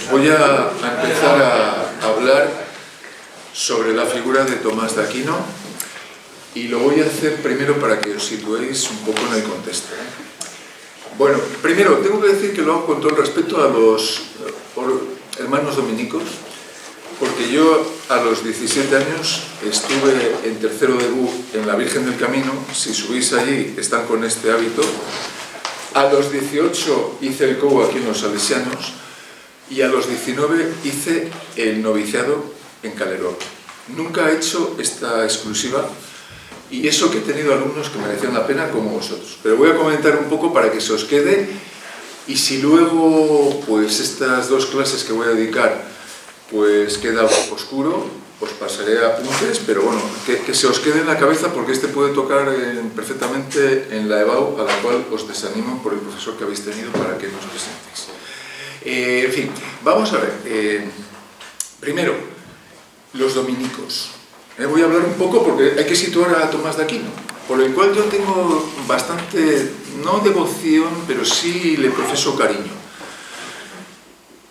Voy a empezar a hablar sobre la figura de Tomás de Aquino y lo voy a hacer primero para que os situéis un poco en el contexto. Bueno, primero tengo que decir que lo hago con todo el respeto a los hermanos dominicos, porque yo a los 17 años estuve en tercero de BU en la Virgen del Camino. Si subís allí están con este hábito. A los 18 hice el COU aquí en los Salesianos y a los 19 hice el noviciado en Caleró. Nunca he hecho esta exclusiva y eso que he tenido alumnos que merecían la pena como vosotros. Pero voy a comentar un poco para que se os quede, y si luego pues estas dos clases que voy a dedicar pues queda oscuro, os pasaré apuntes, pero bueno, que se os quede en la cabeza, porque este puede tocar perfectamente en la EBAU, a la cual os desanimo por el profesor que habéis tenido para que nos presentéis. En fin, vamos a ver. Primero, los dominicos. Voy a hablar un poco porque hay que situar a Tomás de Aquino, por el cual yo tengo bastante, no devoción, pero sí le profeso cariño.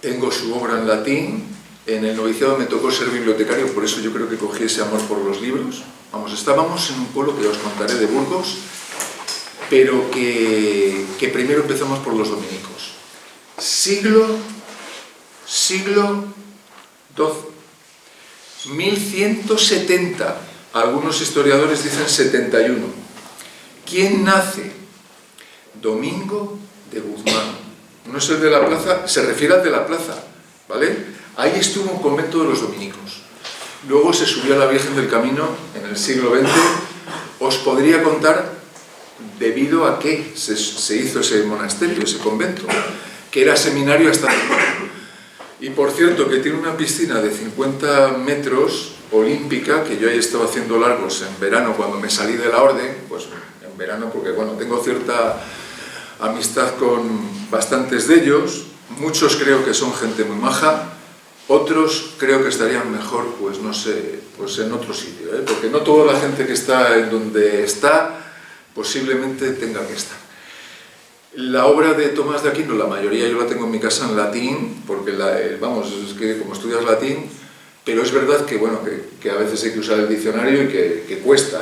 Tengo su obra en latín. En el noviciado me tocó ser bibliotecario, por eso yo creo que cogí ese amor por los libros. Vamos, estábamos en un pueblo que os contaré de Burgos, pero que primero empezamos por los dominicos. Siglo XII, 1170, algunos historiadores dicen 71. ¿Quién nace? Domingo de Guzmán. No es el de la plaza, se refiere al de la plaza, ¿vale? Ahí estuvo un convento de los dominicos. Luego se subió a la Virgen del Camino en el siglo XX. Os podría contar debido a qué se hizo ese monasterio, ese convento, que era seminario hasta el pueblo. Y por cierto, que tiene una piscina de 50 metros olímpica, que yo ahí estaba haciendo largos en verano cuando me salí de la orden, pues en verano porque bueno, tengo cierta amistad con bastantes de ellos. Muchos creo que son gente muy maja. Otros creo que estarían mejor, pues no sé, pues en otro sitio, porque no toda la gente que está en donde está posiblemente tenga que estar. La obra de Tomás de Aquino, la mayoría yo la tengo en mi casa en latín, porque vamos, es que como estudias latín, pero es verdad que bueno, que a veces hay que usar el diccionario y que cuesta,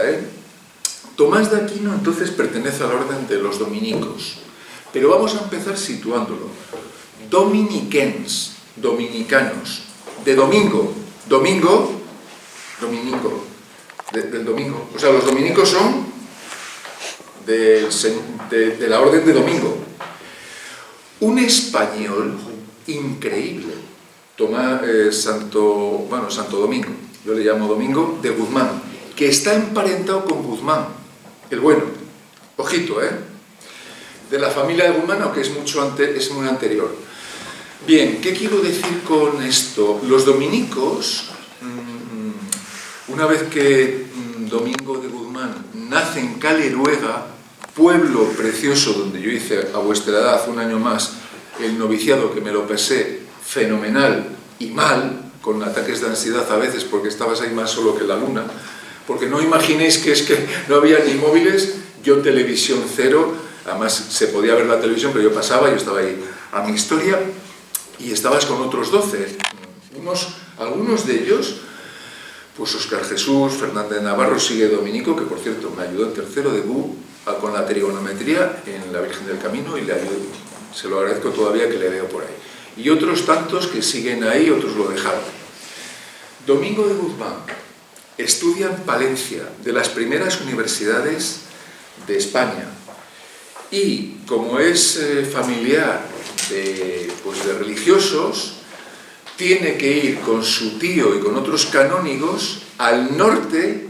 Tomás de Aquino entonces pertenece a la orden de los dominicos, pero vamos a empezar situándolo. Dominiquens, dominicanos, de domingo, dominico, del domingo. O sea, los dominicos son de la orden de Domingo. Un español increíble, Santo Domingo, yo le llamo Domingo, de Guzmán, que está emparentado con Guzmán, el bueno. Ojito, de la familia de Guzmán, aunque es muy anterior. Bien, ¿qué quiero decir con esto? Los dominicos, una vez que Domingo de Guzmán nace en Caleruega, pueblo precioso donde yo hice a vuestra edad, hace un año más, el noviciado, que me lo pasé fenomenal y mal, con ataques de ansiedad a veces porque estabas ahí más solo que la luna, porque no imaginéis que es que no había ni móviles, yo televisión cero, además se podía ver la televisión, pero yo pasaba, yo estaba ahí a mi historia. Y estabas con otros 12, algunos de ellos, pues Óscar Jesús, Fernández Navarro, sigue dominico, que por cierto me ayudó en tercero de BU con la trigonometría en la Virgen del Camino, y se lo agradezco todavía que le veo por ahí. Y otros tantos que siguen ahí, otros lo dejaron. Domingo de Guzmán estudia en Palencia, de las primeras universidades de España, y como es familiar de religiosos, tiene que ir con su tío y con otros canónigos al norte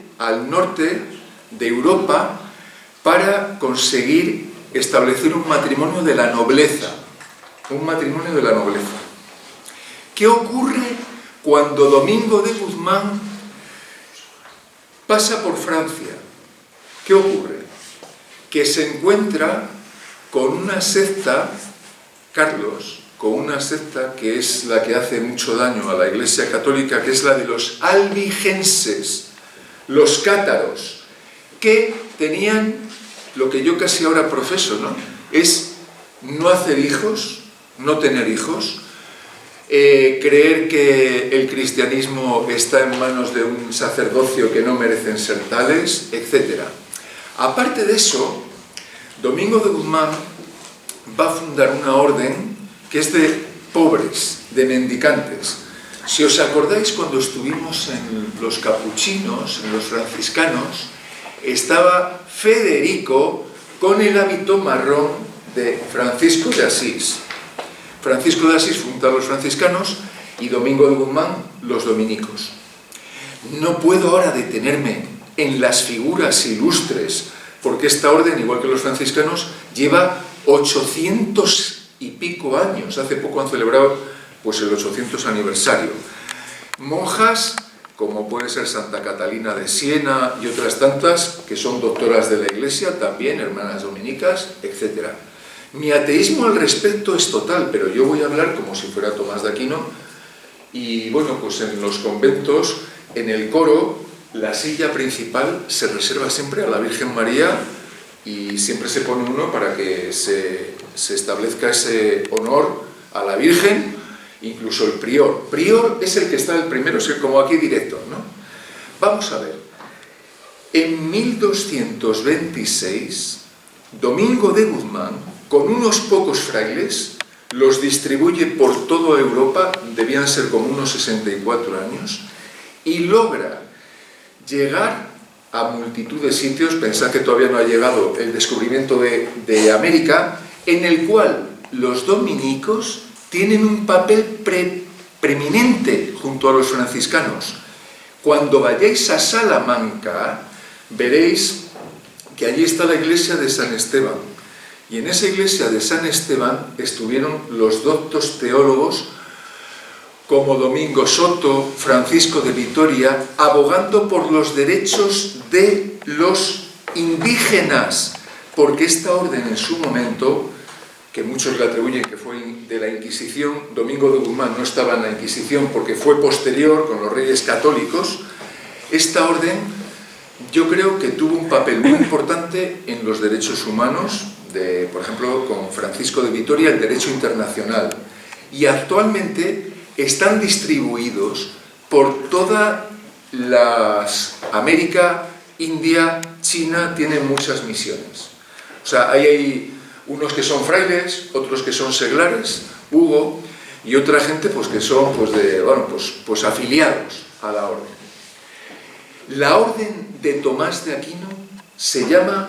de Europa para conseguir establecer un matrimonio de la nobleza. ¿Qué ocurre cuando Domingo de Guzmán pasa por Francia? ¿Qué ocurre? Que se encuentra con una secta, Carlos, con una secta que es la que hace mucho daño a la Iglesia Católica, que es la de los albigenses, los cátaros, que tenían lo que yo casi ahora profeso, ¿no? Es no hacer hijos, no tener hijos, creer que el cristianismo está en manos de un sacerdocio que no merecen ser tales, etc. Aparte de eso, Domingo de Guzmán va a fundar una orden que es de pobres, de mendicantes. Si os acordáis, cuando estuvimos en los capuchinos, en los franciscanos, estaba Federico con el hábito marrón de Francisco de Asís. Francisco de Asís funda los franciscanos y Domingo de Guzmán los dominicos. No puedo ahora detenerme en las figuras ilustres, porque esta orden, igual que los franciscanos, lleva 800 y pico años. Hace poco han celebrado pues el 800 aniversario. Monjas, como puede ser Santa Catalina de Siena y otras tantas, que son doctoras de la Iglesia, también hermanas dominicas, etc. Mi ateísmo al respecto es total, pero yo voy a hablar como si fuera Tomás de Aquino. Y bueno, pues en los conventos, en el coro, la silla principal se reserva siempre a la Virgen María y siempre se pone uno para que se establezca ese honor a la Virgen, incluso el prior. Prior es el que está el primero, es el como aquí directo, ¿no? Vamos a ver. En 1226, Domingo de Guzmán, con unos pocos frailes, los distribuye por toda Europa, debían ser como unos 64 años, y logra llegar a multitud de sitios. Pensad que todavía no ha llegado el descubrimiento de América, en el cual los dominicos tienen un papel preeminente junto a los franciscanos. Cuando vayáis a Salamanca, veréis que allí está la iglesia de San Esteban. Y en esa iglesia de San Esteban estuvieron los doctos teólogos como Domingo Soto, Francisco de Vitoria, abogando por los derechos de los indígenas, porque esta orden en su momento, que muchos le atribuyen que fue de la Inquisición, Domingo de Guzmán no estaba en la Inquisición porque fue posterior con los reyes católicos, esta orden yo creo que tuvo un papel muy importante en los derechos humanos, por ejemplo, con Francisco de Vitoria, el derecho internacional, y actualmente están distribuidos por toda América, India, China, tienen muchas misiones. O sea, hay unos que son frailes, otros que son seglares, Hugo, y otra gente pues que son pues afiliados a la orden. La orden de Tomás de Aquino se llama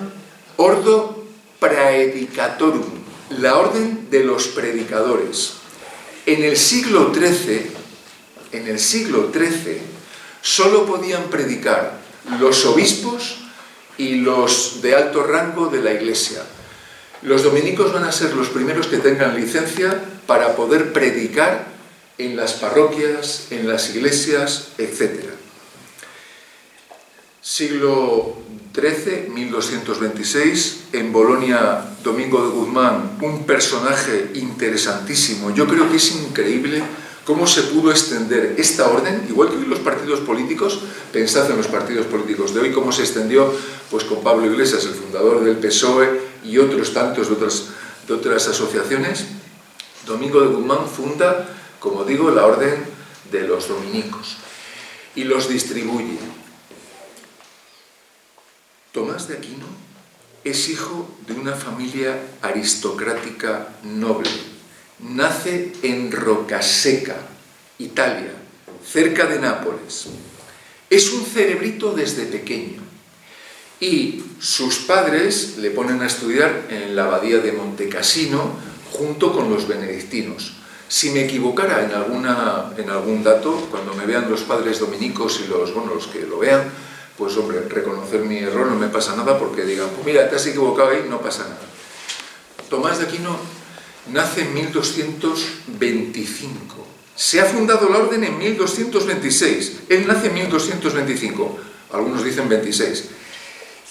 Ordo Praedicatorum, la orden de los predicadores. En el siglo XIII, solo podían predicar los obispos y los de alto rango de la Iglesia. Los dominicos van a ser los primeros que tengan licencia para poder predicar en las parroquias, en las iglesias, etc. Siglo XIII, 1226, en Bolonia, Domingo de Guzmán, un personaje interesantísimo. Yo creo que es increíble cómo se pudo extender esta orden, igual que hoy los partidos políticos. Pensad en los partidos políticos de hoy, cómo se extendió pues con Pablo Iglesias, el fundador del PSOE, y otros tantos de otras asociaciones. Domingo de Guzmán funda, como digo, la orden de los dominicos y los distribuye. Tomás de Aquino es hijo de una familia aristocrática noble. Nace en Rocaseca, Italia, cerca de Nápoles. Es un cerebrito desde pequeño y sus padres le ponen a estudiar en la abadía de Montecassino junto con los benedictinos. Si me equivocara en algún dato, cuando me vean los padres dominicos y los que lo vean, pues hombre, reconocer mi error, no me pasa nada, porque digan, pues mira, te has equivocado ahí, no pasa nada. Tomás de Aquino nace en 1225. Se ha fundado la orden en 1226. Él nace en 1225. Algunos dicen 26.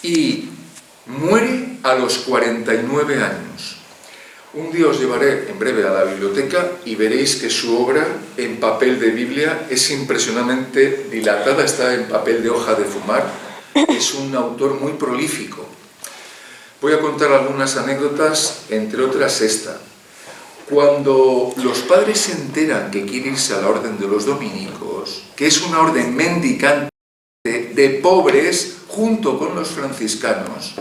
Y muere a los 49 años. Un día os llevaré en breve a la biblioteca y veréis que su obra en papel de Biblia es impresionantemente dilatada, está en papel de hoja de fumar. Es un autor muy prolífico. Voy a contar algunas anécdotas, entre otras esta. Cuando los padres se enteran que quiere irse a la orden de los dominicos, que es una orden mendicante de pobres, junto con los franciscanos,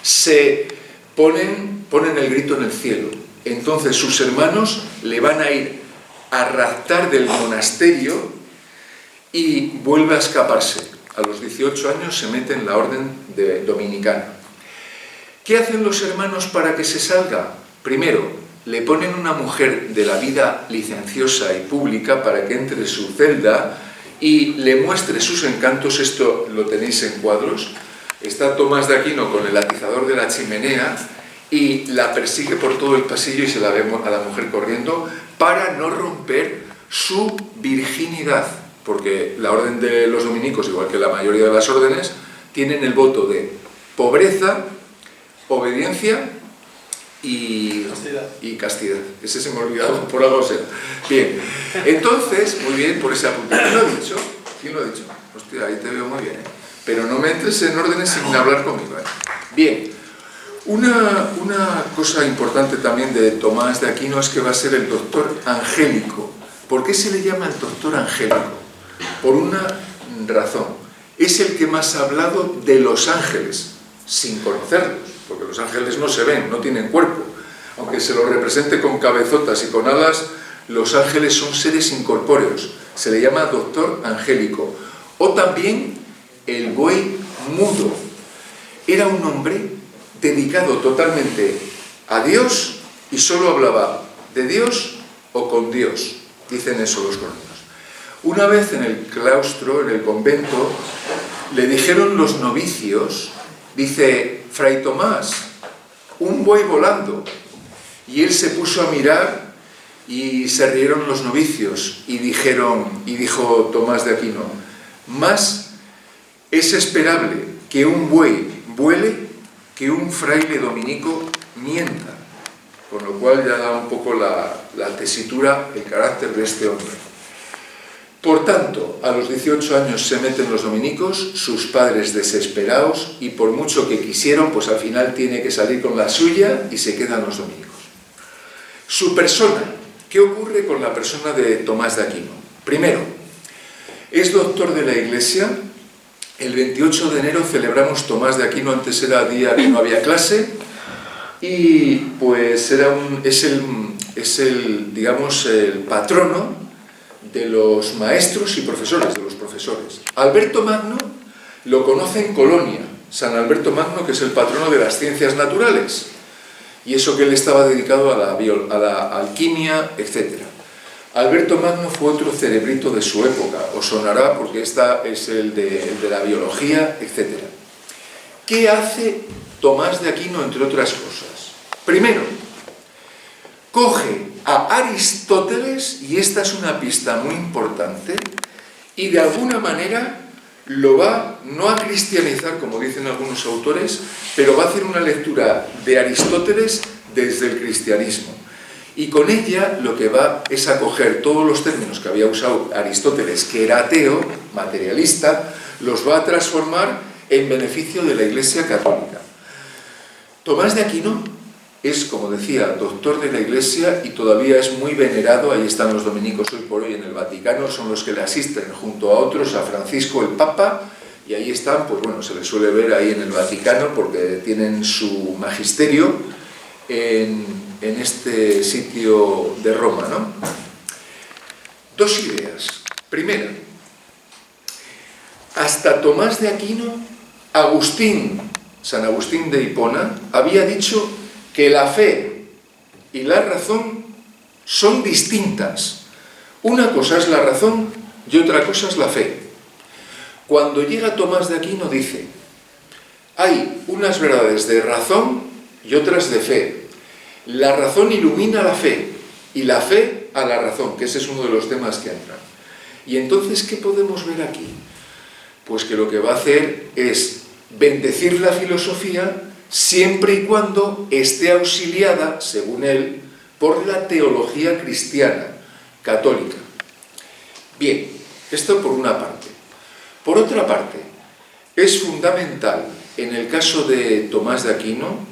se ponen el grito en el cielo. Entonces sus hermanos le van a ir a raptar del monasterio y vuelve a escaparse. A los 18 años se mete en la orden dominicana. ¿Qué hacen los hermanos para que se salga? Primero, le ponen una mujer de la vida licenciosa y pública para que entre en su celda y le muestre sus encantos. Esto lo tenéis en cuadros. Está Tomás de Aquino con el atizador de la chimenea y la persigue por todo el pasillo y se la ve a la mujer corriendo para no romper su virginidad, porque la orden de los dominicos, igual que la mayoría de las órdenes, tienen el voto de pobreza, obediencia y castidad. Ese se me ha olvidado, por algo será. Bien, entonces, muy bien por ese apunte. ¿Quién lo ha dicho? ¿Quién lo ha dicho? Hostia, ahí te veo muy bien, ¿eh? Pero no me entres en órdenes sin hablar conmigo, ¿eh? Bien, una cosa importante también de Tomás de Aquino es que va a ser el doctor angélico. ¿Por qué se le llama el doctor angélico? Por una razón. Es el que más ha hablado de los ángeles, sin conocerlos, porque los ángeles no se ven, no tienen cuerpo. Aunque se los represente con cabezotas y con alas, los ángeles son seres incorpóreos. Se le llama doctor angélico. O también el buey mudo. Era un hombre dedicado totalmente a Dios y solo hablaba de Dios o con Dios. Dicen eso los crónicos. Una vez en el claustro, en el convento, le dijeron los novicios, dice, Fray Tomás, un buey volando. Y él se puso a mirar y se rieron los novicios y dijo Tomás de Aquino, más es esperable que un buey vuele que un fraile dominico mienta. Con lo cual ya da un poco la tesitura, el carácter de este hombre. Por tanto, a los 18 años se meten los dominicos, sus padres desesperados, y por mucho que quisieron, pues al final tiene que salir con la suya y se quedan los dominicos. Su persona. ¿Qué ocurre con la persona de Tomás de Aquino? Primero, es doctor de la Iglesia. El 28 de enero celebramos Tomás de Aquino, antes era día que no había clase, y pues es el, digamos, el patrono de los maestros y profesores, de los profesores. Alberto Magno lo conoce en Colonia, San Alberto Magno, que es el patrono de las ciencias naturales, y eso que él estaba dedicado a la alquimia, etc. Alberto Magno fue otro cerebrito de su época, os sonará porque esta es el de la biología, etc. ¿Qué hace Tomás de Aquino, entre otras cosas? Primero, coge a Aristóteles, y esta es una pista muy importante, y de alguna manera lo va, no a cristianizar, como dicen algunos autores, pero va a hacer una lectura de Aristóteles desde el cristianismo. Y con ella lo que va es a coger todos los términos que había usado Aristóteles, que era ateo, materialista, los va a transformar en beneficio de la Iglesia Católica. Tomás de Aquino es, como decía, doctor de la Iglesia y todavía es muy venerado. Ahí están los dominicos hoy por hoy en el Vaticano, son los que le asisten junto a otros, a Francisco el Papa, y ahí están, pues bueno, se les suele ver ahí en el Vaticano porque tienen su magisterio en este sitio de Roma, ¿no? Dos ideas. Primera, hasta Tomás de Aquino, San Agustín de Hipona, había dicho que la fe y la razón son distintas. Una cosa es la razón y otra cosa es la fe. Cuando llega Tomás de Aquino dice, hay unas verdades de razón y otras de fe. La razón ilumina la fe y la fe a la razón, que ese es uno de los temas que entran. Y entonces, ¿qué podemos ver aquí? Pues que lo que va a hacer es bendecir la filosofía siempre y cuando esté auxiliada, según él, por la teología cristiana, católica. Bien, esto por una parte. Por otra parte, es fundamental, en el caso de Tomás de Aquino,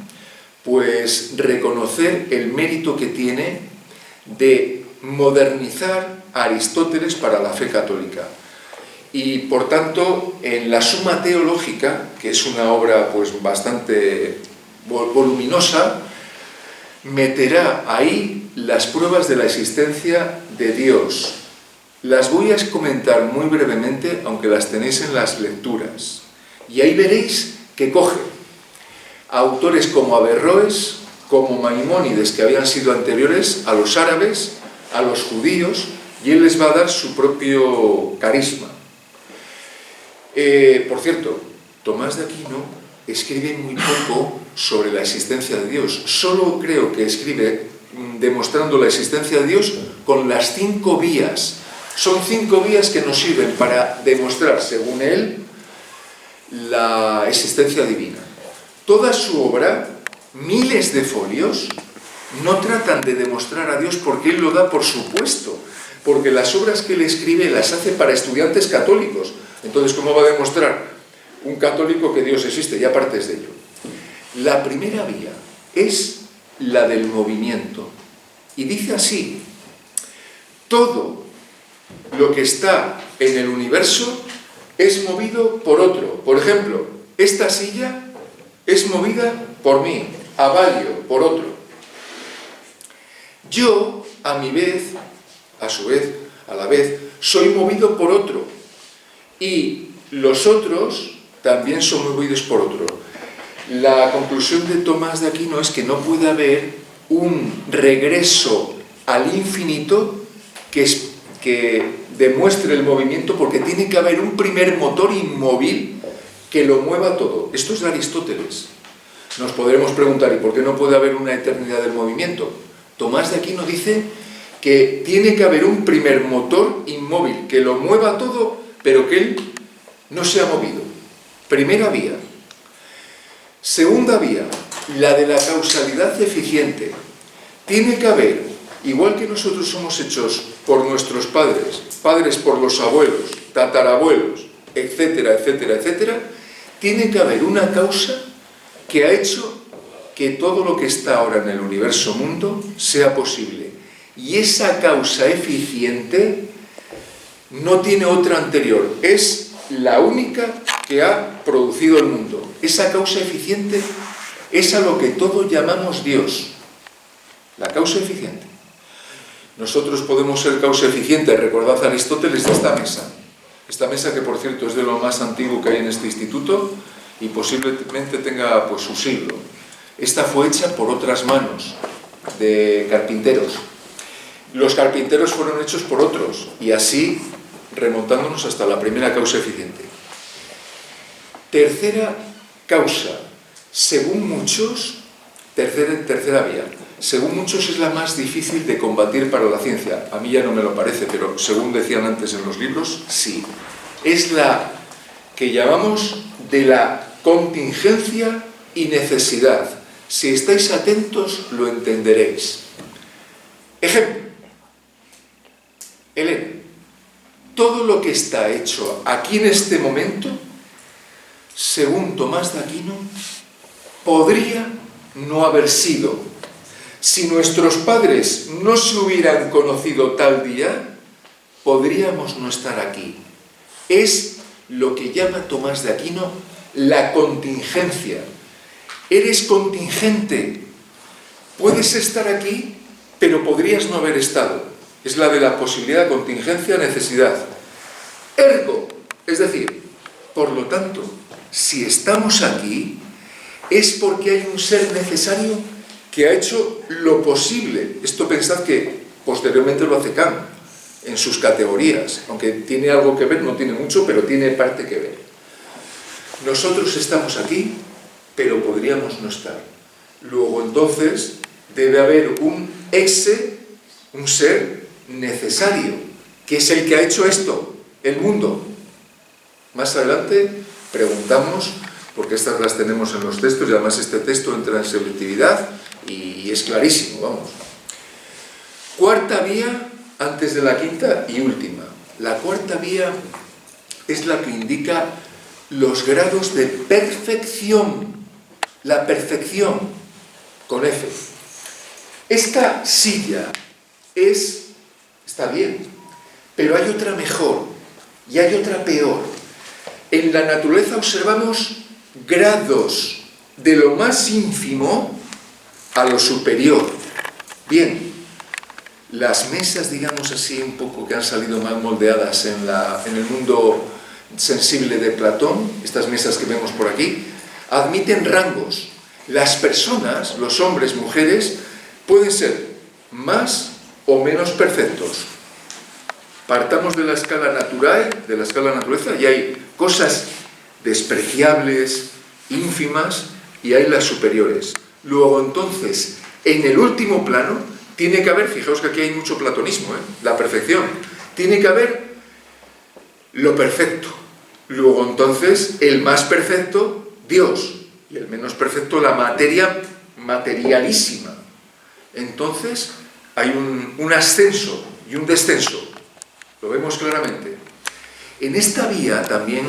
pues reconocer el mérito que tiene de modernizar a Aristóteles para la fe católica. Y por tanto, en la Suma Teológica, que es una obra pues bastante voluminosa, meterá ahí las pruebas de la existencia de Dios. Las voy a comentar muy brevemente, aunque las tenéis en las lecturas. Y ahí veréis que coge a autores como Averroes, como Maimónides, que habían sido anteriores a los árabes, a los judíos, y él les va a dar su propio carisma. Por cierto, Tomás de Aquino escribe muy poco sobre la existencia de Dios. Solo creo que escribe demostrando la existencia de Dios con las 5 vías. Son 5 vías que nos sirven para demostrar, según él, la existencia divina. Toda su obra, miles de folios, no tratan de demostrar a Dios porque él lo da por supuesto, porque las obras que él escribe las hace para estudiantes católicos. Entonces, ¿cómo va a demostrar un católico que Dios existe? Ya partes de ello. La primera vía es la del movimiento. Y dice así: todo lo que está en el universo es movido por otro. Por ejemplo, esta silla es movida por mí, Avalio por otro. Yo, a mi vez, a la vez, soy movido por otro. Y los otros también son movidos por otro. La conclusión de Tomás de Aquino es que no puede haber un regreso al infinito que demuestre el movimiento, porque tiene que haber un primer motor inmóvil que lo mueva todo. Esto es de Aristóteles. Nos podremos preguntar, ¿y por qué no puede haber una eternidad del movimiento? Tomás de Aquino dice que tiene que haber un primer motor inmóvil que lo mueva todo, pero que él no se ha movido. Primera vía. Segunda vía, la de la causalidad eficiente. Tiene que haber, igual que nosotros somos hechos por nuestros padres, padres por los abuelos, tatarabuelos, etcétera, etcétera, etcétera, tiene que haber una causa que ha hecho que todo lo que está ahora en el universo mundo sea posible. Y esa causa eficiente no tiene otra anterior, es la única que ha producido el mundo. Esa causa eficiente es a lo que todos llamamos Dios. La causa eficiente. Nosotros podemos ser causa eficiente, recordad a Aristóteles, de esta mesa. Esta mesa, que por cierto es de lo más antiguo que hay en este instituto y posiblemente tenga pues su siglo. Esta fue hecha por otras manos de carpinteros. Los carpinteros fueron hechos por otros, y así remontándonos hasta la primera causa eficiente. Tercera causa, según muchos, tercera vía, según muchos es la más difícil de combatir para la ciencia. A mí ya no me lo parece, pero según decían antes en los libros, sí. Es la que llamamos de la contingencia y necesidad. Si estáis atentos, lo entenderéis. Ejemplo. Elena, todo lo que está hecho aquí en este momento, según Tomás de Aquino, podría no haber sido. Si nuestros padres no se hubieran conocido tal día, podríamos no estar aquí. Es lo que llama Tomás de Aquino la contingencia. Eres contingente. Puedes estar aquí, pero podrías no haber estado. Es la de la posibilidad, contingencia, necesidad. Ergo, es decir, por lo tanto, si estamos aquí, es porque hay un ser necesario que ha hecho lo posible. Esto pensad que posteriormente lo hace Kant en sus categorías, aunque tiene algo que ver, no tiene mucho, pero tiene parte que ver. Nosotros estamos aquí, pero podríamos no estar. Luego, entonces, debe haber un exe, un ser necesario, que es el que ha hecho esto, el mundo. Más adelante preguntamos, porque estas las tenemos en los textos, y además este texto entra en selectividad y es clarísimo, vamos. Cuarta vía, antes de la quinta y última. La cuarta vía es la que indica los grados de perfección, la perfección, con F. Esta silla está bien, pero hay otra mejor y hay otra peor. En la naturaleza observamos grados de lo más ínfimo a lo superior. Bien, las mesas, digamos así, un poco que han salido mal moldeadas en el mundo sensible de Platón, estas mesas que vemos por aquí, admiten rangos. Las personas, los hombres, mujeres, pueden ser más o menos perfectos. Partamos de la escala natural, de la escala naturaleza, y hay cosas despreciables, ínfimas, y hay las superiores. Luego, entonces, en el último plano, tiene que haber, fijaos que aquí hay mucho platonismo, la perfección, tiene que haber lo perfecto. Luego, entonces, el más perfecto, Dios, y el menos perfecto, la materia materialísima. Entonces, hay un ascenso y un descenso. Lo vemos claramente. En esta vía también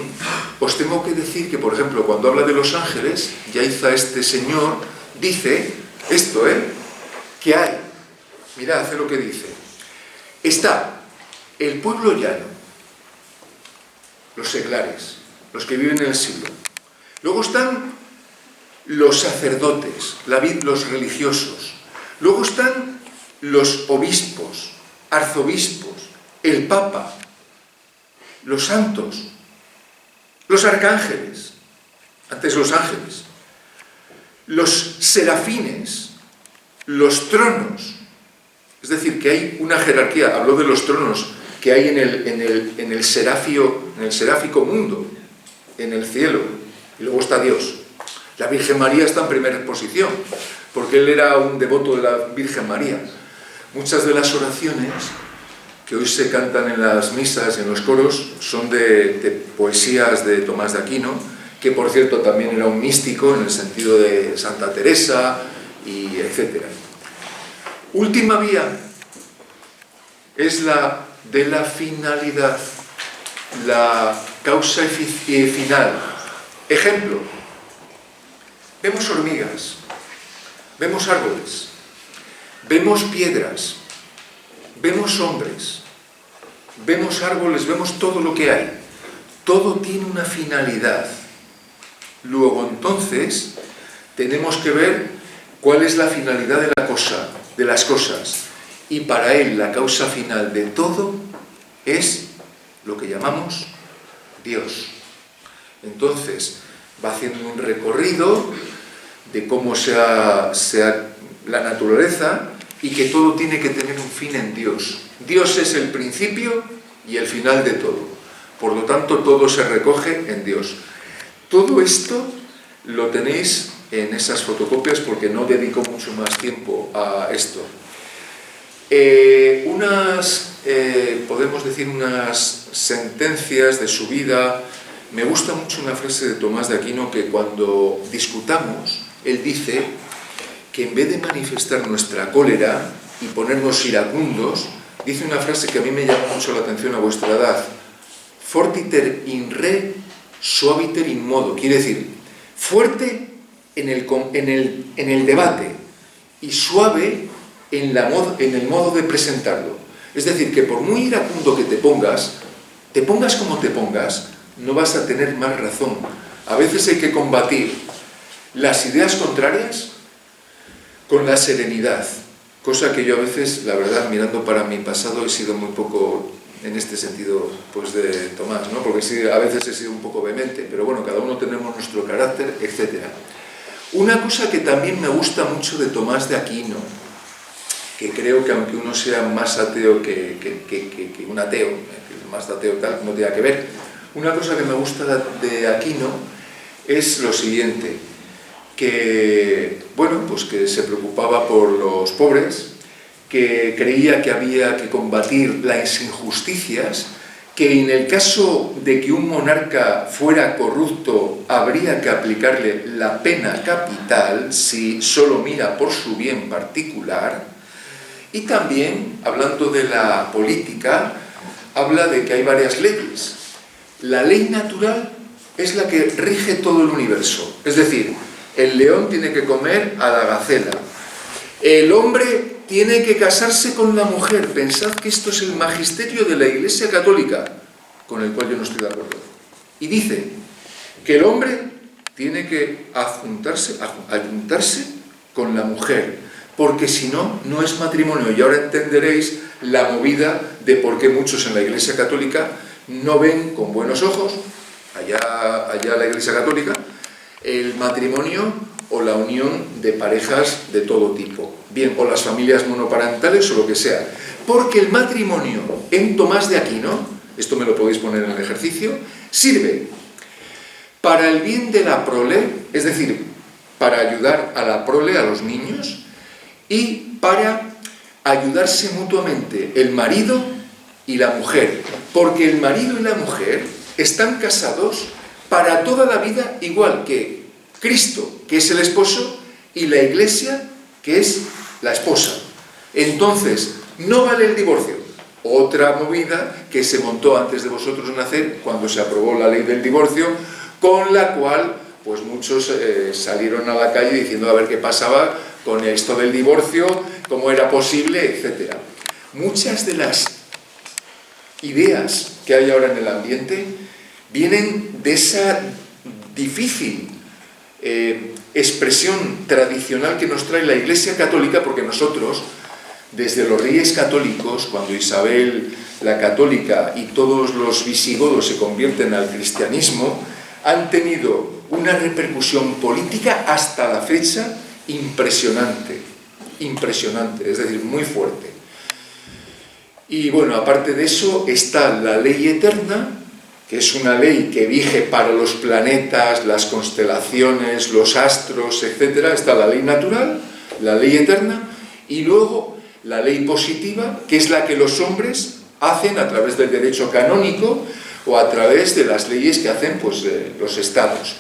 os tengo que decir que, por ejemplo, cuando habla de los ángeles, Yaiza, este señor, dice esto, que hay, mirad, hace lo que dice. Está el pueblo llano, los seglares, los que viven en el siglo. Luego están los sacerdotes, los religiosos. Luego están los obispos, arzobispos, el papa, los santos, los arcángeles, antes los ángeles, los serafines, los tronos. Es decir, que hay una jerarquía. Habló de los tronos que hay en el seráfico mundo, en el cielo. Y luego está Dios. La Virgen María está en primera posición, porque él era un devoto de la Virgen María. Muchas de las oraciones que hoy se cantan en las misas y en los coros son de poesías de Tomás de Aquino, que por cierto también era un místico en el sentido de Santa Teresa, y etc. Última vía es la de la finalidad, la causa final. Ejemplo, vemos hormigas, vemos árboles, vemos piedras, vemos hombres, vemos árboles, vemos todo lo que hay. Todo tiene una finalidad. Luego, entonces, tenemos que ver cuál es la finalidad de las cosas. Y para él, la causa final de todo es lo que llamamos Dios. Entonces, va haciendo un recorrido de cómo sea la naturaleza, y que todo tiene que tener un fin en Dios. Dios es el principio y el final de todo. Por lo tanto, todo se recoge en Dios. Todo esto lo tenéis en esas fotocopias porque no dedico mucho más tiempo a esto. Podemos decir unas sentencias de su vida. Me gusta mucho una frase de Tomás de Aquino que cuando discutamos, él dice que en vez de manifestar nuestra cólera y ponernos iracundos, dice una frase que a mí me llama mucho la atención a vuestra edad: fortiter in re, suaviter in modo. Quiere decir, fuerte en el debate y suave en el modo de presentarlo. Es decir, que por muy iracundo que te pongas como te pongas, no vas a tener más razón. A veces hay que combatir las ideas contrarias con la serenidad, cosa que yo a veces, la verdad, mirando para mi pasado, he sido muy poco en este sentido, pues, de Tomás, ¿no? Porque sí, a veces he sido un poco vehemente, pero bueno, cada uno tenemos nuestro carácter, etc. Una cosa que también me gusta mucho de Tomás de Aquino, que creo que aunque uno sea más ateo que un ateo, más ateo tal, no tiene que ver, una cosa que me gusta de Aquino es lo siguiente: que, bueno, pues que se preocupaba por los pobres, que creía que había que combatir las injusticias, que en el caso de que un monarca fuera corrupto habría que aplicarle la pena capital si solo mira por su bien particular. Y también, hablando de la política, habla de que hay varias leyes. La ley natural es la que rige todo el universo, es decir, el león tiene que comer a la gacela, el hombre tiene que casarse con la mujer. Pensad que esto es el magisterio de la Iglesia Católica, con el cual yo no estoy de acuerdo. Y dice que el hombre tiene que ayuntarse con la mujer, porque si no, no es matrimonio. Y ahora entenderéis la movida de por qué muchos en la Iglesia Católica no ven con buenos ojos, allá la Iglesia Católica, el matrimonio o la unión de parejas de todo tipo, bien o las familias monoparentales o lo que sea. Porque el matrimonio en Tomás de Aquino, esto me lo podéis poner en el ejercicio, sirve para el bien de la prole, es decir, para ayudar a la prole, a los niños, y para ayudarse mutuamente el marido y la mujer, porque el marido y la mujer están casados para toda la vida, igual que Cristo, que es el esposo, y la Iglesia, que es la esposa. Entonces, no vale el divorcio. Otra movida que se montó antes de vosotros nacer, cuando se aprobó la ley del divorcio, con la cual pues muchos salieron a la calle diciendo a ver qué pasaba con esto del divorcio, cómo era posible, etc. Muchas de las ideas que hay ahora en el ambiente vienen de esa difícil expresión tradicional que nos trae la Iglesia Católica, porque nosotros, desde los reyes católicos, cuando Isabel la Católica y todos los visigodos se convierten al cristianismo, han tenido una repercusión política hasta la fecha impresionante, es decir, muy fuerte. Y bueno, aparte de eso está la ley eterna, que es una ley que rige para los planetas, las constelaciones, los astros, etc. Está la ley natural, la ley eterna, y luego la ley positiva, que es la que los hombres hacen a través del derecho canónico o a través de las leyes que hacen pues, los estados.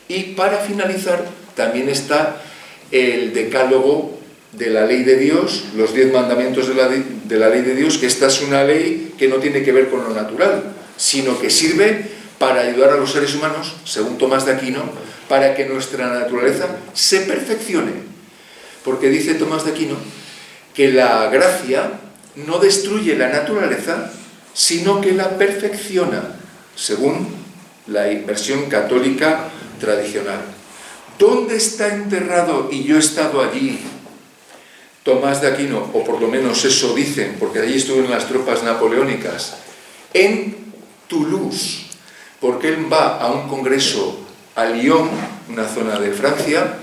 Y para finalizar, también está el decálogo de la ley de Dios, los 10 mandamientos de la ley de Dios, que esta es una ley que no tiene que ver con lo natural, sino que sirve para ayudar a los seres humanos, según Tomás de Aquino, para que nuestra naturaleza se perfeccione. Porque dice Tomás de Aquino que la gracia no destruye la naturaleza, sino que la perfecciona, según la versión católica tradicional. ¿Dónde está enterrado, y yo he estado allí, Tomás de Aquino, o por lo menos eso dicen, porque allí estuvo en las tropas napoleónicas? En Toulouse, porque él va a un congreso a Lyon, una zona de Francia,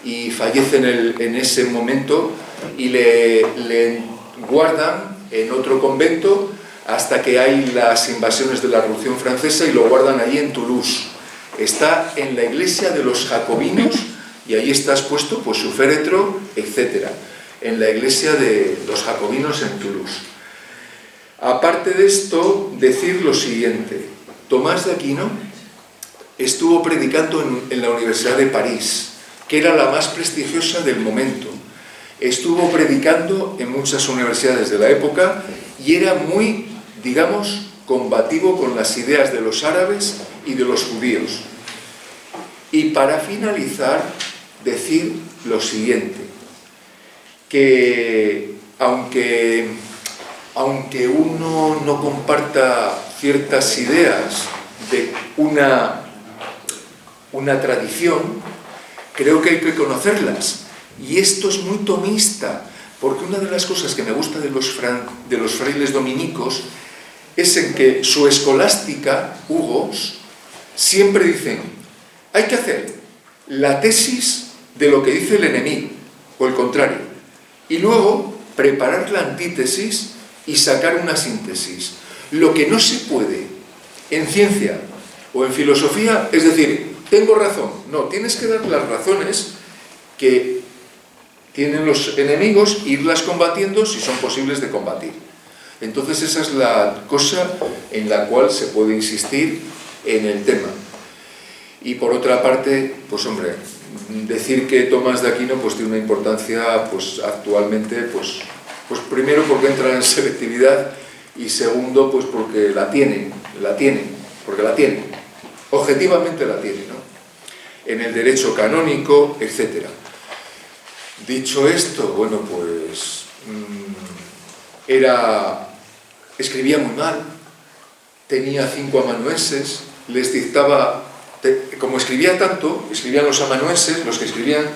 y fallece en ese momento y le guardan en otro convento hasta que hay las invasiones de la Revolución Francesa y lo guardan allí en Toulouse. Está en la iglesia de los jacobinos y allí está expuesto pues, su féretro, etc. En la iglesia de los jacobinos en Toulouse. Aparte de esto, decir lo siguiente. Tomás de Aquino estuvo predicando en la Universidad de París, que era la más prestigiosa del momento. Estuvo predicando en muchas universidades de la época y era muy, digamos, combativo con las ideas de los árabes y de los judíos. Y para finalizar, decir lo siguiente, que aunque uno no comparta ciertas ideas de una tradición, creo que hay que conocerlas. Y esto es muy tomista, porque una de las cosas que me gusta de los frailes dominicos es en que su escolástica, Hugos, siempre dicen, hay que hacer la tesis de lo que dice el enemigo, o el contrario, y luego preparar la antítesis y sacar una síntesis. Lo que no se puede en ciencia o en filosofía es decir, tengo razón. No, tienes que dar las razones que tienen los enemigos e irlas combatiendo si son posibles de combatir. Entonces esa es la cosa en la cual se puede insistir en el tema. Y por otra parte, pues hombre, decir que Tomás de Aquino pues tiene una importancia pues actualmente pues primero porque entra en selectividad y segundo pues porque la tiene, objetivamente la tiene, ¿no? En el derecho canónico, etc. Dicho esto, bueno, pues escribía muy mal, tenía 5 amanuenses, les dictaba, como escribía tanto, escribían los amanuenses, los que escribían,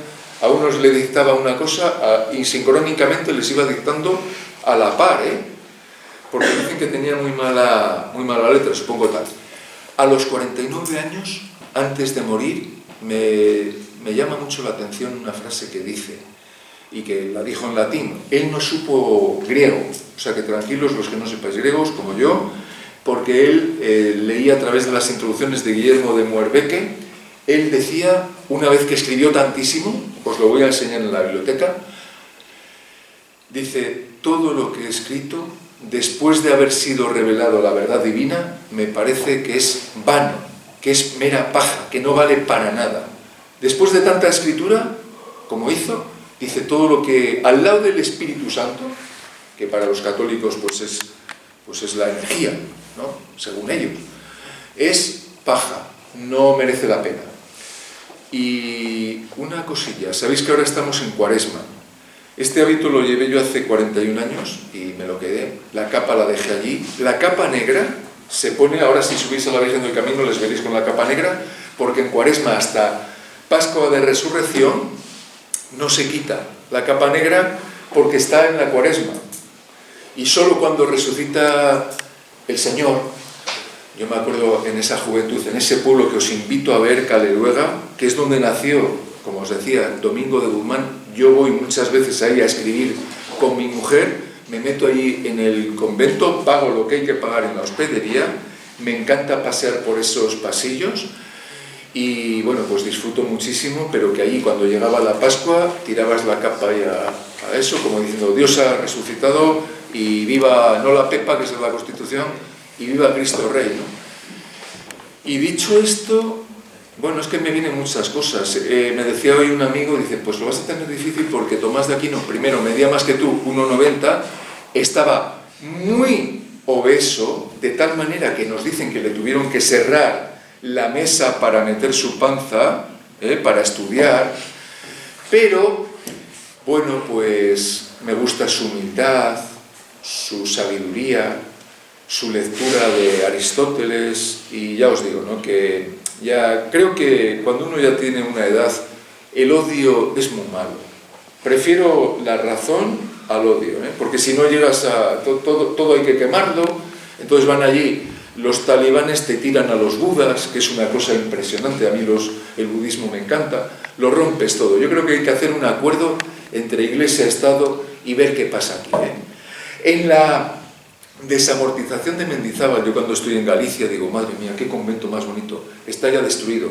a unos le dictaba una cosa y sincrónicamente les iba dictando a la par, porque dicen que tenía muy mala letra, supongo tal. A los 49 años, antes de morir, me llama mucho la atención una frase que dice, y que la dijo en latín. Él no supo griego, o sea que tranquilos los que no sepáis griegos, como yo, porque él leía a través de las introducciones de Guillermo de Moerbeke. Él decía, una vez que escribió tantísimo, os lo voy a enseñar en la biblioteca, dice, todo lo que he escrito, después de haber sido revelado la verdad divina, me parece que es vano, que es mera paja, que no vale para nada. Después de tanta escritura, como hizo, dice todo lo que, al lado del Espíritu Santo, que para los católicos pues es la energía, ¿no? Según ellos, es paja, no merece la pena. Y una cosilla, sabéis que ahora estamos en Cuaresma. Este hábito lo llevé yo hace 41 años y me lo quedé, la capa la dejé allí. La capa negra se pone, ahora si subís a la Virgen del Camino les veréis con la capa negra, porque en Cuaresma hasta Pascua de Resurrección no se quita la capa negra porque está en la Cuaresma. Y solo cuando resucita el Señor, yo me acuerdo en esa juventud, en ese pueblo que os invito a ver, Caleruega, que es donde nació, como os decía, Domingo de Guzmán. Yo voy muchas veces ahí a escribir con mi mujer, me meto allí en el convento, pago lo que hay que pagar en la hospedería, me encanta pasear por esos pasillos y bueno, pues disfruto muchísimo, pero que allí cuando llegaba la Pascua tirabas la capa ahí a eso, como diciendo Dios ha resucitado y viva, no la Pepa, que es la Constitución, y viva Cristo Rey, ¿no? Y dicho esto, bueno, es que me vienen muchas cosas. Me decía hoy un amigo, dice, pues lo vas a tener difícil porque Tomás de Aquino, primero, medía más que tú, 1,90, estaba muy obeso, de tal manera que nos dicen que le tuvieron que cerrar la mesa para meter su panza, para estudiar, pero, bueno, pues me gusta su humildad, su sabiduría, su lectura de Aristóteles, y ya os digo, ¿no?, que ya creo que cuando uno ya tiene una edad, el odio es muy malo. Prefiero la razón al odio, porque si no llegas a... Todo hay que quemarlo, entonces van allí, los talibanes te tiran a los budas, que es una cosa impresionante, a mí el budismo me encanta, lo rompes todo. Yo creo que hay que hacer un acuerdo entre Iglesia, Estado y ver qué pasa aquí. En la desamortización de Mendizábal, yo cuando estoy en Galicia digo, madre mía, qué convento más bonito, está ya destruido.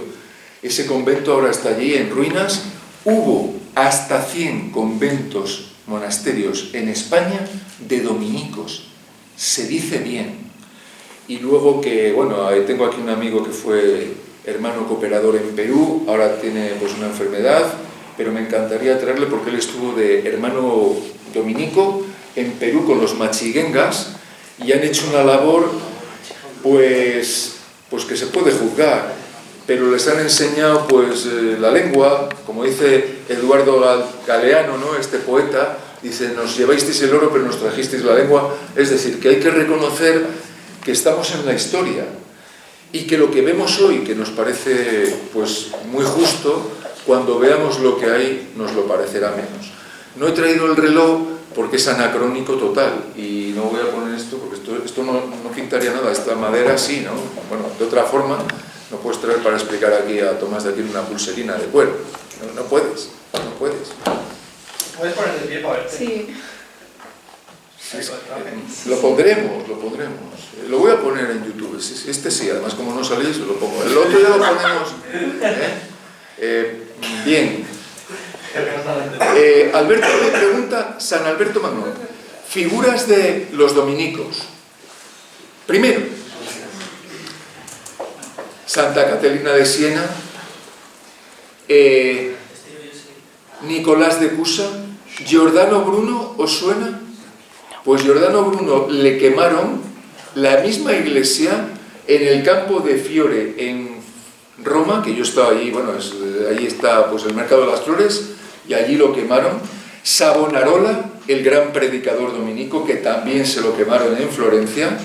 Ese convento ahora está allí en ruinas. Hubo hasta 100 conventos, monasterios en España de dominicos, se dice bien. Y luego que, bueno, tengo aquí un amigo que fue hermano cooperador en Perú, ahora tiene pues una enfermedad, pero me encantaría traerle porque él estuvo de hermano dominico en Perú con los machiguengas, y han hecho una labor pues que se puede juzgar, pero les han enseñado pues la lengua, como dice Eduardo Galeano, ¿no?, este poeta, dice, nos llevasteis el oro pero nos trajisteis la lengua. Es decir, que hay que reconocer que estamos en la historia y que lo que vemos hoy, que nos parece pues muy justo, cuando veamos lo que hay nos lo parecerá menos. No he traído el reloj porque es anacrónico total, y no voy a poner esto porque esto no pintaría nada, esta madera sí, ¿no? Bueno, de otra forma, no puedes traer para explicar aquí a Tomás de Aquino una pulserina de cuero, no puedes. ¿Puedes poner de pie para verte? Sí. Lo pondremos. Lo voy a poner en YouTube, este sí, además como no salís, lo pongo. El otro ya lo ponemos. Bien. Alberto me pregunta, San Alberto Magno, figuras de los dominicos. Primero, Santa Catalina de Siena, Nicolás de Cusa, Giordano Bruno, ¿os suena? Pues Giordano Bruno le quemaron la misma iglesia en el campo de Fiore, en Roma, que yo estaba allí, bueno, allí está pues el Mercado de las Flores, y allí lo quemaron. Savonarola, el gran predicador dominico, que también se lo quemaron en Florencia.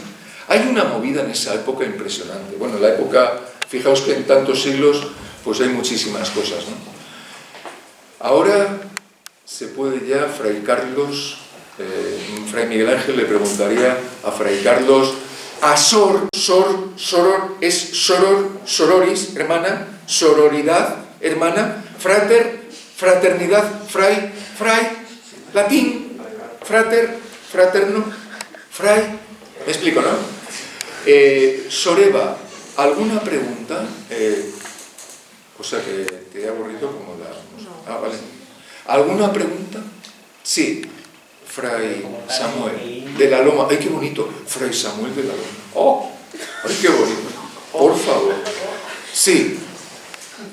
Hay una movida en esa época impresionante. Bueno, en la época, fijaos que en tantos siglos, pues hay muchísimas cosas, ¿no? Ahora se puede ya, Fray Carlos, Fray Miguel Ángel le preguntaría a Fray Carlos, soror, es soror, sororis, hermana, sororidad, hermana, frater, fraternidad, fray, latín, frater, fraterno, fray, me explico, ¿no? Soreva, ¿alguna pregunta? O sea que te he aburrido como la... Ah, vale. ¿Alguna pregunta? Sí. Fray Samuel de la Loma. ¡Ay, qué bonito! Fray Samuel de la Loma. ¡Oh! ¡Ay, qué bonito! Por favor. Sí.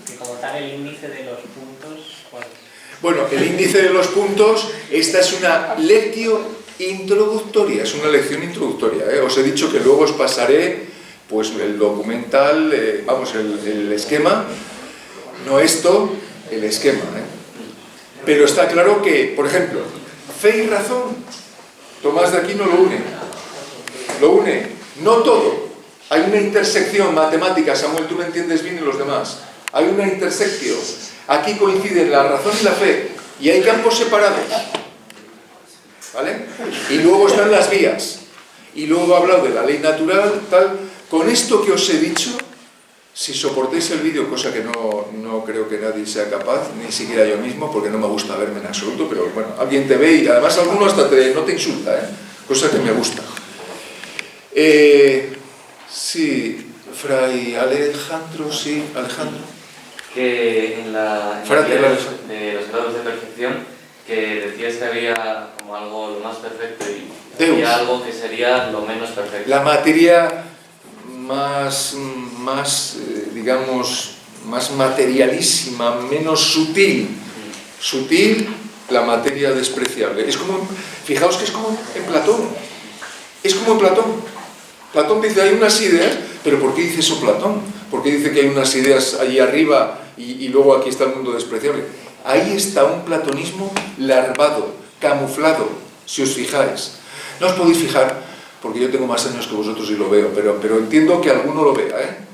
Que como tal el índice de los puntos... Bueno, el índice de los puntos, esta es una lectio introductoria, es una lección introductoria. Os he dicho que luego os pasaré pues el documental, vamos, el esquema, no esto, el esquema. Pero está claro que, por ejemplo, fe y razón, Tomás de Aquino lo une, no todo. Hay una intersección matemática, Samuel, tú me entiendes bien y los demás. Hay una intersección. Aquí coinciden la razón y la fe, y hay campos separados. ¿Vale? Y luego están las vías. Y luego he hablado de la ley natural, tal. Con esto que os he dicho, si soportéis el vídeo, cosa que no creo que nadie sea capaz, ni siquiera yo mismo, porque no me gusta verme en absoluto, pero bueno, alguien te ve y además alguno hasta no te insulta, cosa que me gusta. Sí, Fray Alejandro, sí, Alejandro. Que en la de los grados de perfección, que decías que había como algo lo más perfecto y había algo que sería lo menos perfecto. La materia digamos, más materialísima, menos sutil. Sutil, la materia despreciable. Es como, fijaos que es como en Platón. Es como en Platón. Platón dice, hay unas ideas, pero ¿por qué dice eso Platón? ¿Por qué dice que hay unas ideas allí arriba y luego aquí está el mundo despreciable? Ahí está un platonismo larvado, camuflado, si os fijáis. No os podéis fijar, porque yo tengo más años que vosotros y lo veo, pero entiendo que alguno lo vea,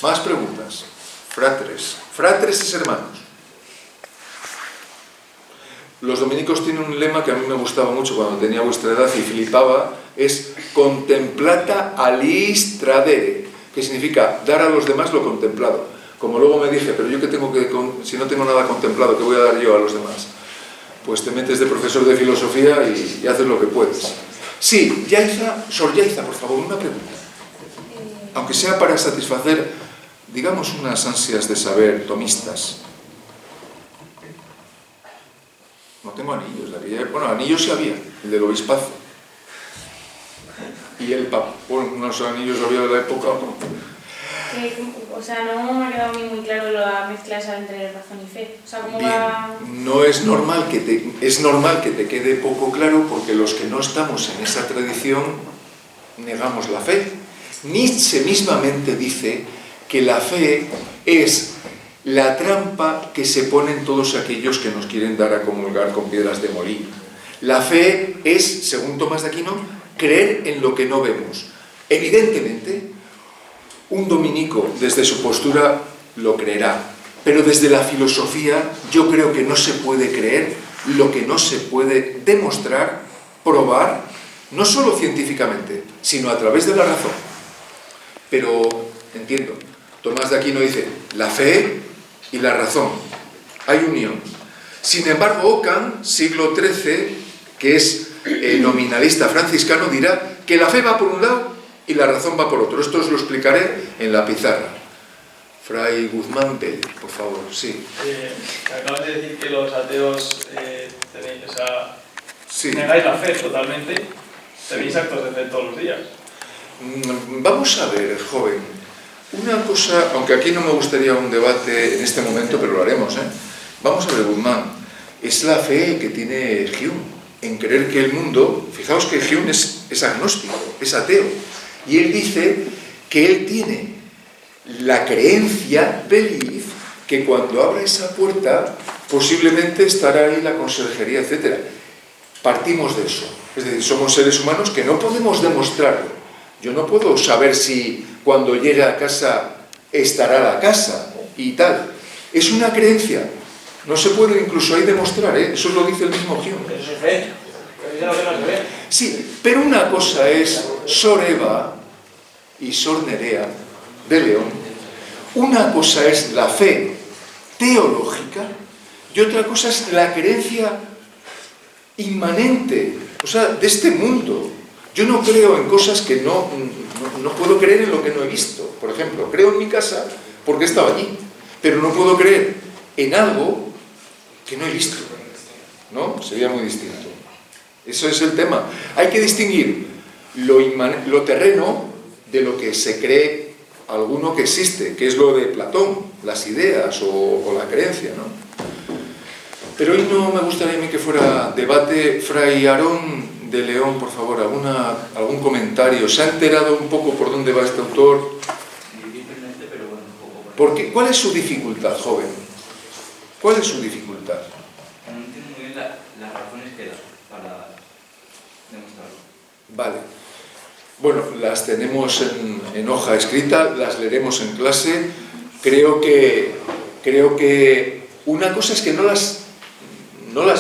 Más preguntas. Fratres es hermanos. Los dominicos tienen un lema que a mí me gustaba mucho cuando tenía vuestra edad y flipaba, es contemplata alis tradere, que significa dar a los demás lo contemplado. Como luego me dije, pero yo que tengo que, si no tengo nada contemplado, ¿qué voy a dar yo a los demás? Pues te metes de profesor de filosofía y haces lo que puedes. Sí, Sor Yaiza, por favor, una pregunta. Aunque sea para satisfacer, digamos, unas ansias de saber tomistas. No tengo anillos. Bueno, anillos sí había, el del obispazo. Y el papa. Bueno, unos anillos había de la época. O sea, no me ha quedado a mí muy claro la mezcla esa entre razón y fe. O sea, ¿cómo va...? No es normal que te quede poco claro, porque los que no estamos en esa tradición negamos la fe. Nietzsche mismamente dice que la fe es la trampa que se ponen todos aquellos que nos quieren dar a comulgar con piedras de molino. La fe es, según Tomás de Aquino, creer en lo que no vemos. Evidentemente, un dominico desde su postura lo creerá, pero desde la filosofía yo creo que no se puede creer lo que no se puede demostrar, probar, no solo científicamente, sino a través de la razón. Pero, entiendo, Tomás de Aquino dice, la fe y la razón, hay unión. Sin embargo, Ockham, siglo XIII, que es nominalista franciscano, dirá que la fe va por un lado y la razón va por otro. Esto os lo explicaré en la pizarra. Fray Guzmán Pérez, por favor, sí. Acabas de decir que los ateos tenéis, sí. Negáis la fe totalmente, tenéis actos de fe todos los días. Vamos a ver, joven, una cosa, aunque aquí no me gustaría un debate en este momento, pero lo haremos, Vamos a ver, Guzmán, es la fe que tiene Hume, en creer que el mundo, fijaos que Hume es agnóstico, es ateo, y él dice que él tiene la creencia, belief, que cuando abra esa puerta posiblemente estará ahí la conserjería, etc. Partimos de eso. Es decir, somos seres humanos que no podemos demostrarlo. Yo no puedo saber si cuando llegue a casa estará la casa y tal. Es una creencia. No se puede incluso ahí demostrar, ¿eh? Eso lo dice el mismo Hume. Pero se ve. Pero dice lo que no se ve. Sí, pero una cosa es Sor Eva y Sor Nerea de León. Una cosa es la fe teológica y otra cosa es la creencia inmanente, o sea, de este mundo. Yo no creo en cosas que no puedo creer en lo que no he visto. Por ejemplo, creo en mi casa porque estaba allí, pero no puedo creer en algo que no he visto, ¿no? Sería muy distinto. Eso es el tema. Hay que distinguir lo terreno de lo que se cree alguno que existe, que es lo de Platón, las ideas o la creencia, ¿no? Pero hoy no me gustaría a mí que fuera debate. Fray Aarón de León, por favor, algún comentario. ¿Se ha enterado un poco por dónde va este autor? Difícilmente, pero bueno, un poco. ¿Por qué? ¿Cuál es su dificultad, joven? ¿Cuál es su dificultad? No entiendo muy bien las razones que da para demostrarlo. Vale. Bueno, las tenemos en hoja escrita, las leeremos en clase. Creo que una cosa es que no las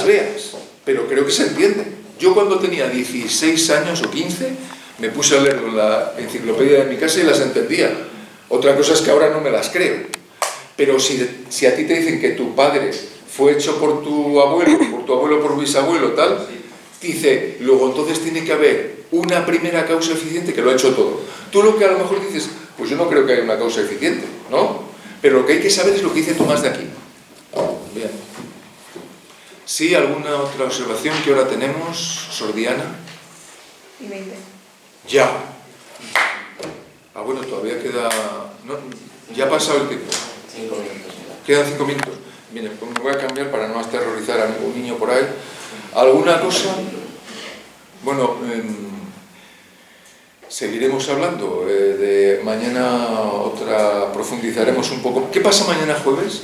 veas, pero creo que se entiende. Yo cuando tenía 16 años o 15 me puse a leerlo en la enciclopedia de mi casa y las entendía. Otra cosa es que ahora no me las creo. Pero si a ti te dicen que tu padre fue hecho por tu abuelo, por bisabuelo, tal, dice, luego entonces tiene que haber una primera causa eficiente que lo ha hecho todo. Tú lo que a lo mejor dices, pues yo no creo que haya una causa eficiente, ¿no? Pero lo que hay que saber es lo que dice Tomás de Aquino. Bien. ¿Sí? ¿Alguna otra observación que ahora tenemos? Sor Diana. Y 20. Ya. Ah, bueno, todavía queda... No, ya ha pasado el tiempo. 5 minutos. Quedan 5 minutos. Bien, pues me voy a cambiar para no aterrorizar a ningún niño por ahí. ¿Alguna cosa? Bueno, seguiremos hablando. De mañana profundizaremos un poco. ¿Qué pasa mañana jueves?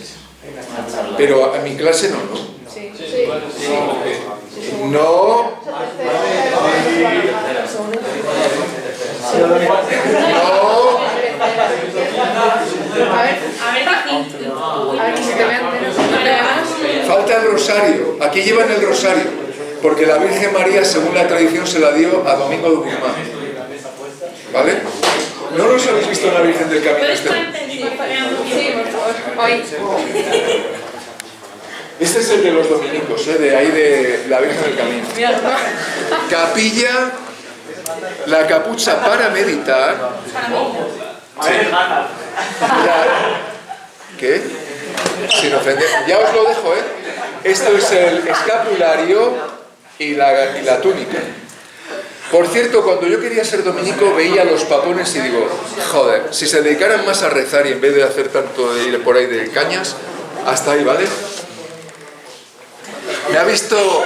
Pero a mi clase no, ¿no? Sí. Sí. No. No. A ver que se te vean menos. Falta el rosario. Aquí llevan el rosario. Porque la Virgen María, según la tradición, se la dio a Domingo de Guzmán. ¿Vale? ¿No los habéis visto en la Virgen del Camino ¿Puedes este? ponerte en sí, por favor? Hoy. Este es el de los dominicos, de ahí de la Virgen del Camino. Capilla, la capucha para meditar. Sí. ¿Qué? Sin ofender. Ya os lo dejo, ¿eh? Esto es el escapulario y la túnica. Por cierto, cuando yo quería ser dominico veía los papones y digo, joder, si se dedicaran más a rezar y en vez de hacer tanto de ir por ahí de cañas, hasta ahí, ¿vale? Me ha visto